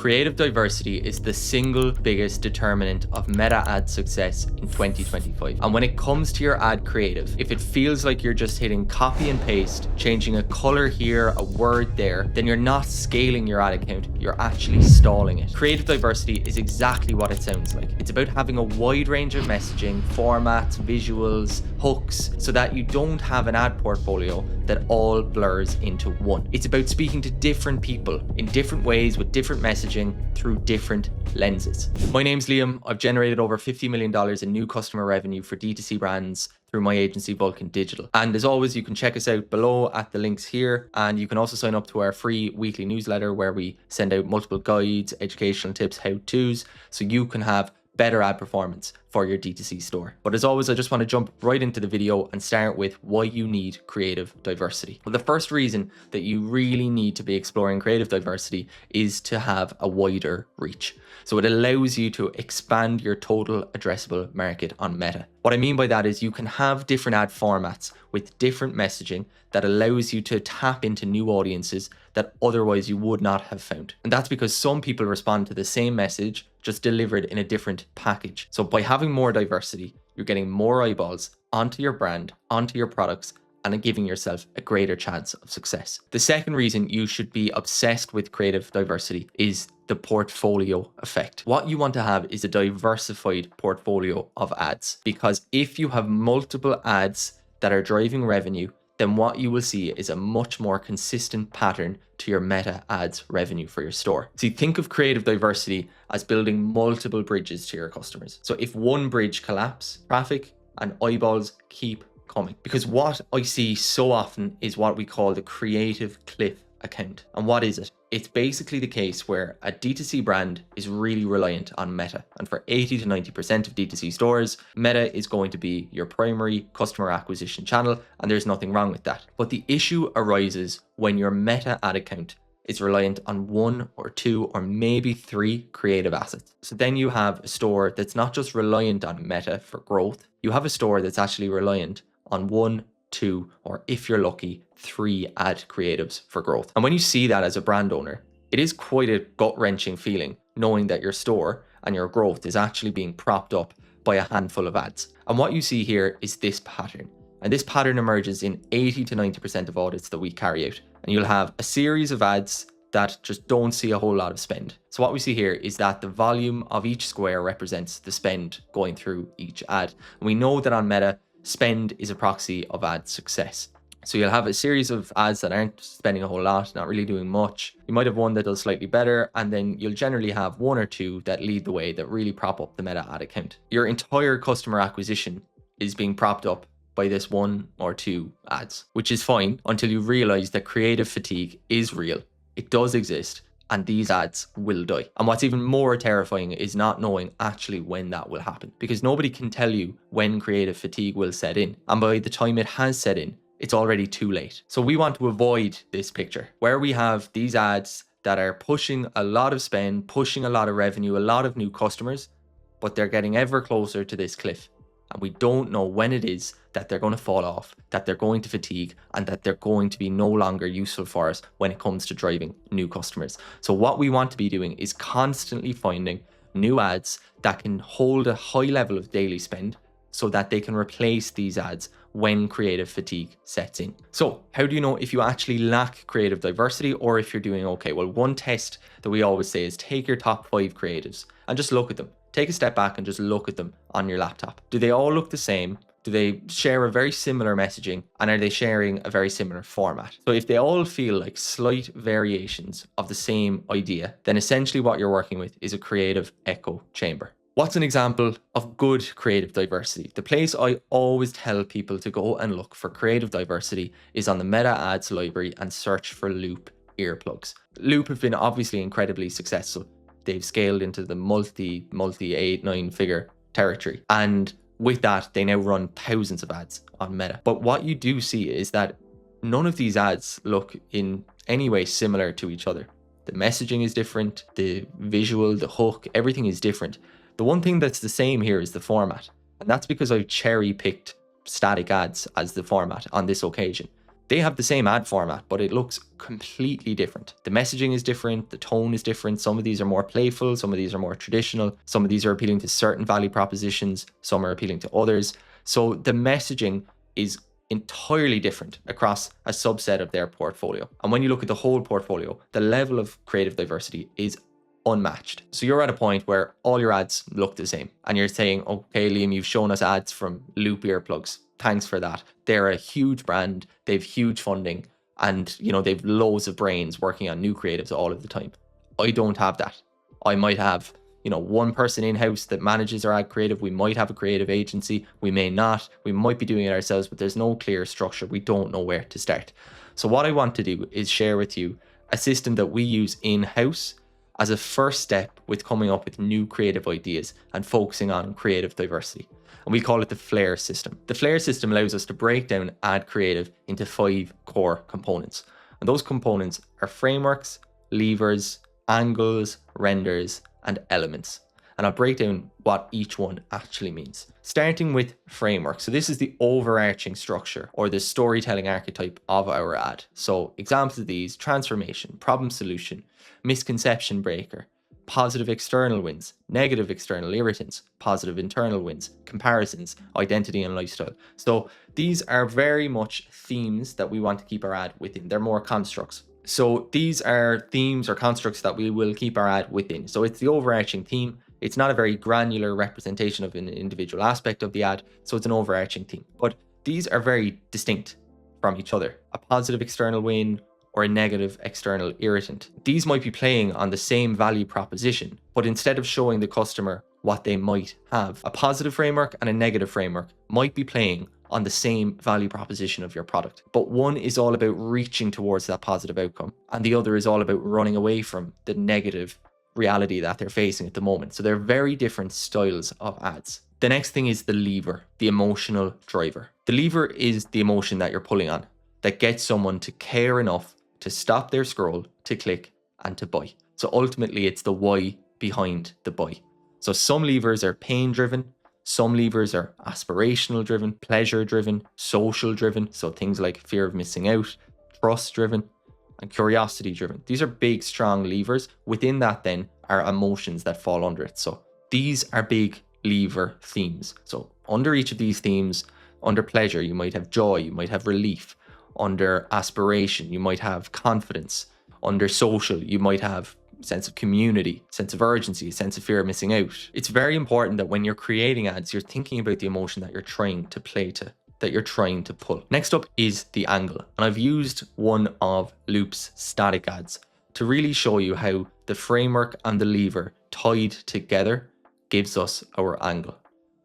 Creative diversity is the single biggest determinant of meta ad success in 2025. And when it comes to your ad creative, if it feels like you're just hitting copy and paste, changing a color here, a word there, then you're not scaling your ad account, you're actually stalling it. Creative diversity is exactly what it sounds like. It's about having a wide range of messaging, formats, visuals, hooks, so that you don't have an ad portfolio that all blurs into one. It's about speaking to different people in different ways with different messaging through different lenses. My name's Liam. I've generated over $50 million in new customer revenue for D2C brands through my agency Vulcan Digital. And as always, you can check us out below at the links here. And you can also sign up to our free weekly newsletter where we send out multiple guides, educational tips, how-tos, so you can have better ad performance for your D2C store. But as always, I just want to jump right into the video and start with why you need creative diversity. Well, the first reason that you really need to be exploring creative diversity is to have a wider reach. So it allows you to expand your total addressable market on Meta. What I mean by that is you can have different ad formats with different messaging that allows you to tap into new audiences that otherwise you would not have found. And that's because some people respond to the same message just delivered in a different package. So by having more diversity, you're getting more eyeballs onto your brand, onto your products, and giving yourself a greater chance of success. The second reason you should be obsessed with creative diversity is the portfolio effect. What you want to have is a diversified portfolio of ads, because if you have multiple ads that are driving revenue, then what you will see is a much more consistent pattern to your meta ads revenue for your store. So you think of creative diversity as building multiple bridges to your customers. So if one bridge collapses, traffic and eyeballs keep coming. Because what I see so often is what we call the creative cliff account. And what is it? It's basically the case where a D2C brand is really reliant on Meta. And for 80 to 90% of D2C stores, Meta is going to be your primary customer acquisition channel, and there's nothing wrong with that. But the issue arises when your Meta ad account is reliant on one or two or maybe three creative assets. So then you have a store that's not just reliant on Meta for growth, you have a store that's actually reliant on one, two, or if you're lucky, three ad creatives for growth. And when you see that as a brand owner, it is quite a gut-wrenching feeling knowing that your store and your growth is actually being propped up by a handful of ads. And what you see here is this pattern. And this pattern emerges in 80 to 90% of audits that we carry out. And you'll have a series of ads that just don't see a whole lot of spend. So what we see here is that the volume of each square represents the spend going through each ad. And we know that on Meta, spend is a proxy of ad success. So you'll have a series of ads that aren't spending a whole lot, not really doing much. You might have one that does slightly better, and then you'll generally have one or two that lead the way, that really prop up the Meta ad account. Your entire customer acquisition is being propped up by this one or two ads, which is fine until you realize that creative fatigue is real. It does exist, and these ads will die. And what's even more terrifying is not knowing actually when that will happen, because nobody can tell you when creative fatigue will set in. And by the time it has set in, it's already too late. So we want to avoid this picture where we have these ads that are pushing a lot of spend, pushing a lot of revenue, a lot of new customers, but they're getting ever closer to this cliff. And we don't know when it is that they're going to fall off, that they're going to fatigue, and that they're going to be no longer useful for us when it comes to driving new customers. So what we want to be doing is constantly finding new ads that can hold a high level of daily spend so that they can replace these ads when creative fatigue sets in. So how do you know if you actually lack creative diversity or if you're doing okay? Well, one test that we always say is take your top 5 creatives and just look at them. Take a step back and just look at them on your laptop. Do they all look the same? Do they share a very similar messaging? And are they sharing a very similar format? So if they all feel like slight variations of the same idea, then essentially what you're working with is a creative echo chamber. What's an example of good creative diversity? The place I always tell people to go and look for creative diversity is on the Meta Ads library and search for Loop earplugs. Loop have been obviously incredibly successful. They've scaled into the multi 8-9 figure territory. And with that, they now run thousands of ads on Meta. But what you do see is that none of these ads look in any way similar to each other. The messaging is different, the visual, the hook, everything is different. The one thing that's the same here is the format. And that's because I've cherry picked static ads as the format on this occasion. They have the same ad format, but it looks completely different. The messaging is different, the tone is different. Some of these are more playful, some of these are more traditional, some of these are appealing to certain value propositions, some are appealing to others. So the messaging is entirely different across a subset of their portfolio. And when you look at the whole portfolio, the level of creative diversity is unmatched. So you're at a point where all your ads look the same and you're saying, okay, Liam, you've shown us ads from Loop earplugs. Thanks for that. They're a huge brand. They've huge funding and, you know, they've loads of brains working on new creatives all of the time. I don't have that. I might have, you know, one person in-house that manages our ad creative. We might have a creative agency. We may not. We might be doing it ourselves, but there's no clear structure. We don't know where to start. So what I want to do is share with you a system that we use in-house as a first step with coming up with new creative ideas and focusing on creative diversity. And we call it the Flare system. The Flare system allows us to break down ad creative into 5 core components. And those components are frameworks, levers, angles, renders, and elements. And I'll break down what each one actually means. Starting with framework. So this is the overarching structure or the storytelling archetype of our ad. So examples of these: transformation, problem solution, misconception breaker, positive external wins, negative external irritants, positive internal wins, comparisons, identity and lifestyle. So these are very much themes that we want to keep our ad within. They're more constructs. So these are themes or constructs that we will keep our ad within. So it's the overarching theme. It's not a very granular representation of an individual aspect of the ad. So it's an overarching theme. But these are very distinct from each other. A positive external win or a negative external irritant. These might be playing on the same value proposition, but instead of showing the customer what they might have, a positive framework and a negative framework might be playing on the same value proposition of your product. But one is all about reaching towards that positive outcome, and the other is all about running away from the negative reality that they're facing at the moment. So they're very different styles of ads. The next thing is the lever, the emotional driver. The lever is the emotion that you're pulling on that gets someone to care enough to stop their scroll, to click, and to buy. So ultimately, it's the why behind the buy. So some levers are pain driven, some levers are aspirational driven, pleasure driven, social driven. So things like fear of missing out, trust driven, and curiosity driven. These are big, strong levers. Within that then are emotions that fall under it. So these are big lever themes. So under each of these themes, under pleasure, you might have joy, you might have relief. Under aspiration, you might have confidence. Under social, you might have sense of community, sense of urgency, sense of fear of missing out. It's very important that when you're creating ads, you're thinking about the emotion that you're trying to play to, that you're trying to pull. Next up is the angle. And I've used one of Loop's static ads to really show you how the framework and the lever tied together gives us our angle.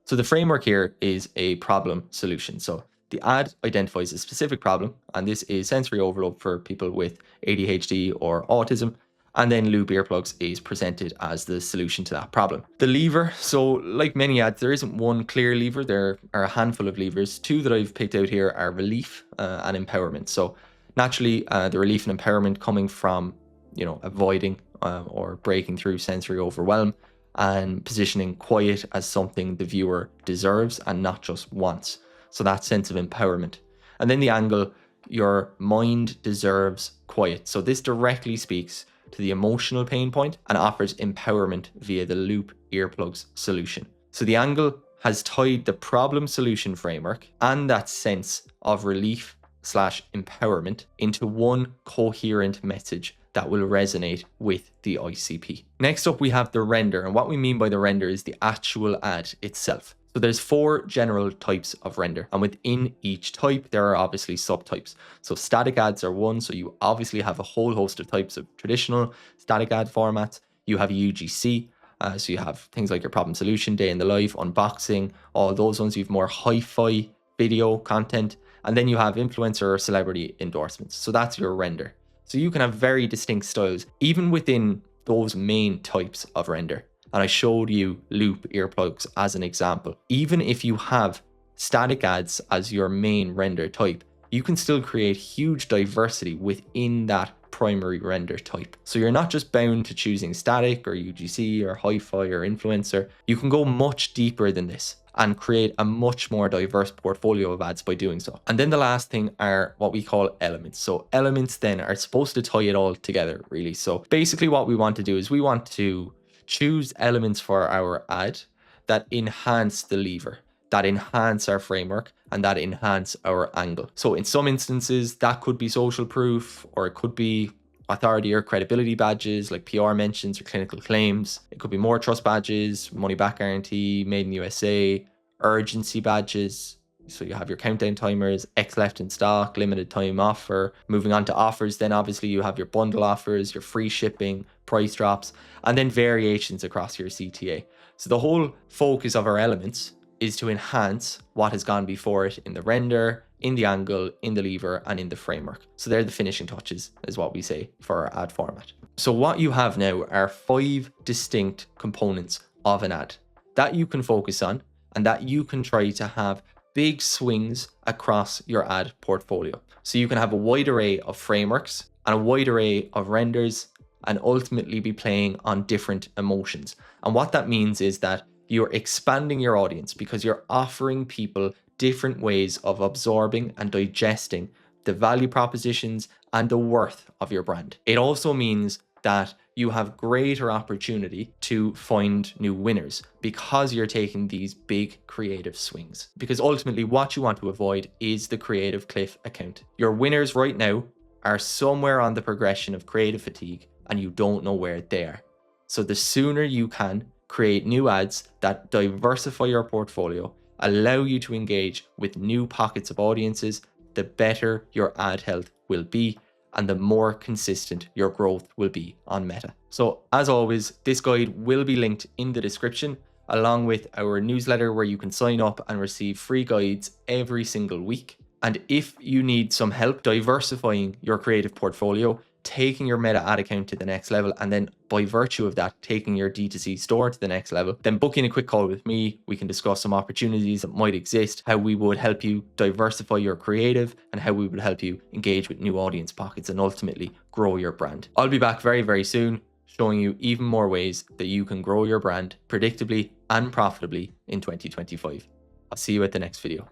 So the framework here is a problem solution. So the ad identifies a specific problem, and this is sensory overload for people with ADHD or autism. And then Loop earplugs is presented as the solution to that problem. The lever, so like many ads, there isn't one clear lever. There are a handful of levers. 2 that I've picked out here are relief and empowerment. So naturally, the relief and empowerment coming from, you know, avoiding or breaking through sensory overwhelm and positioning quiet as something the viewer deserves and not just wants. So that sense of empowerment. And then the angle, your mind deserves quiet. So this directly speaks to the emotional pain point and offers empowerment via the Loop earplugs solution. So the angle has tied the problem solution framework and that sense of relief / empowerment into one coherent message that will resonate with the ICP. Next up, we have the render. And what we mean by the render is the actual ad itself. So there's 4 general types of render, and within each type, there are obviously subtypes. So static ads are one, so you obviously have a whole host of types of traditional static ad formats. You have UGC, so you have things like your problem solution, day in the life, unboxing, all those ones. You have more hi-fi video content, and then you have influencer or celebrity endorsements. So that's your render. So you can have very distinct styles, even within those main types of render. And I showed you Loop earplugs as an example. Even if you have static ads as your main render type, you can still create huge diversity within that primary render type. So you're not just bound to choosing static or UGC or hi-fi or influencer. You can go much deeper than this. and create a much more diverse portfolio of ads by doing so. And then the last thing are what we call elements. So elements then are supposed to tie it all together, really. So basically what we want to do is we want to choose elements for our ad that enhance the lever, that enhance our framework, and that enhance our angle. So in some instances, that could be social proof, or it could be authority or credibility badges like PR mentions or clinical claims. It could be more trust badges, money back guarantee, made in USA, urgency badges. So you have your countdown timers, X left in stock, limited time offer. Moving on to offers, then obviously you have your bundle offers, your free shipping, price drops, and then variations across your CTA. So the whole focus of our elements is to enhance what has gone before it in the render, in the angle, in the lever, and in the framework. So they're the finishing touches, is what we say for our ad format. So what you have now are 5 distinct components of an ad that you can focus on and that you can try to have big swings across your ad portfolio. So you can have a wide array of frameworks and a wide array of renders and ultimately be playing on different emotions. And what that means is that you're expanding your audience because you're offering people different ways of absorbing and digesting the value propositions and the worth of your brand. It also means that you have greater opportunity to find new winners because you're taking these big creative swings. Because ultimately what you want to avoid is the creative cliff account. Your winners right now are somewhere on the progression of creative fatigue and you don't know where they are. So the sooner you can create new ads that diversify your portfolio, allow you to engage with new pockets of audiences, the better your ad health will be and the more consistent your growth will be on Meta. So as always, this guide will be linked in the description along with our newsletter where you can sign up and receive free guides every single week. And if you need some help diversifying your creative portfolio, taking your Meta ad account to the next level, and then by virtue of that, taking your D2C store to the next level, then book in a quick call with me. We can discuss some opportunities that might exist, how we would help you diversify your creative, and how we would help you engage with new audience pockets and ultimately grow your brand. I'll be back very, very soon, showing you even more ways that you can grow your brand predictably and profitably in 2025. I'll see you at the next video.